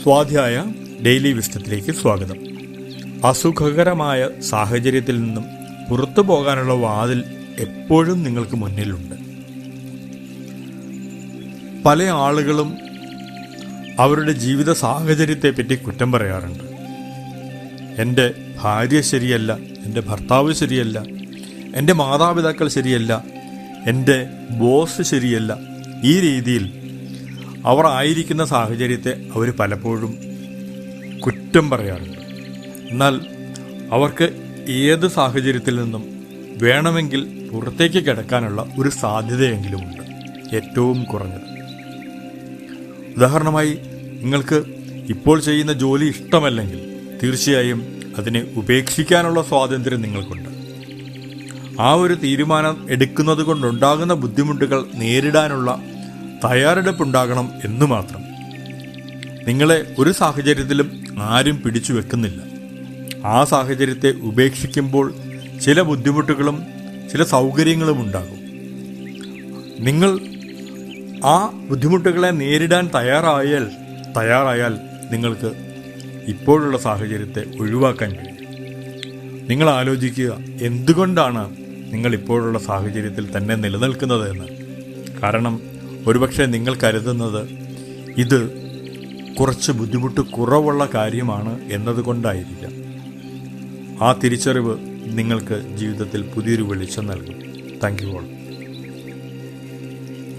സ്വാധ്യായ ഡെയിലി വിസ്റ്റത്തിലേക്ക് സ്വാഗതം. അസുഖകരമായ സാഹചര്യത്തിൽ നിന്നും പുറത്തു പോകാനുള്ള വാതിൽ എപ്പോഴും നിങ്ങൾക്ക് മുന്നിലുണ്ട്. പല ആളുകളും അവരുടെ ജീവിത സാഹചര്യത്തെപ്പറ്റി കുറ്റം പറയാറുണ്ട്. എൻ്റെ ഭാര്യ ശരിയല്ല, എൻ്റെ ഭർത്താവ് ശരിയല്ല, എൻ്റെ മാതാപിതാക്കൾ ശരിയല്ല, എൻ്റെ ബോസ് ശരിയല്ല. ഈ രീതിയിൽ അവർ ആയിരിക്കുന്ന സാഹചര്യത്തെ അവർ പലപ്പോഴും കുറ്റം പറയാറുണ്ട്. എന്നാൽ അവർക്ക് ഏത് സാഹചര്യത്തിൽ നിന്നും വേണമെങ്കിൽ പുറത്തേക്ക് കിടക്കാനുള്ള ഒരു സാധ്യതയെങ്കിലുമുണ്ട്, ഏറ്റവും കുറഞ്ഞത്. ഉദാഹരണമായി, നിങ്ങൾക്ക് ഇപ്പോൾ ചെയ്യുന്ന ജോലി ഇഷ്ടമല്ലെങ്കിൽ തീർച്ചയായും അതിനെ ഉപേക്ഷിക്കാനുള്ള സ്വാതന്ത്ര്യം നിങ്ങൾക്കുണ്ട്. ആ ഒരു തീരുമാനം എടുക്കുന്നത് കൊണ്ടുണ്ടാകുന്ന ബുദ്ധിമുട്ടുകൾ നേരിടാനുള്ള തയ്യാറെടുപ്പുണ്ടാകണം എന്ന് മാത്രം. നിങ്ങളെ ഒരു സാഹചര്യത്തിലും ആരും പിടിച്ചു വെക്കുന്നില്ല. ആ സാഹചര്യത്തെ ഉപേക്ഷിക്കുമ്പോൾ ചില ബുദ്ധിമുട്ടുകളും ചില സൗകര്യങ്ങളും ഉണ്ടാകും. നിങ്ങൾ ആ ബുദ്ധിമുട്ടുകളെ നേരിടാൻ തയ്യാറായാൽ നിങ്ങൾക്ക് ഇപ്പോഴുള്ള സാഹചര്യത്തെ ഒഴിവാക്കാൻ കഴിയും. നിങ്ങൾ ആലോചിക്കുക, എന്തുകൊണ്ടാണ് നിങ്ങൾ ഇപ്പോഴുള്ള സാഹചര്യത്തിൽ തന്നെ നിലനിൽക്കുന്നത് എന്ന്. കാരണം ഒരുപക്ഷെ നിങ്ങൾ കരുതുന്നത് ഇത് കുറച്ച് ബുദ്ധിമുട്ട് കുറവുള്ള കാര്യമാണ് എന്നതുകൊണ്ടായിരിക്കാം. ആ തിരിച്ചറിവ് നിങ്ങൾക്ക് ജീവിതത്തിൽ പുതിയൊരു വെളിച്ചം നൽകും. Thank you all.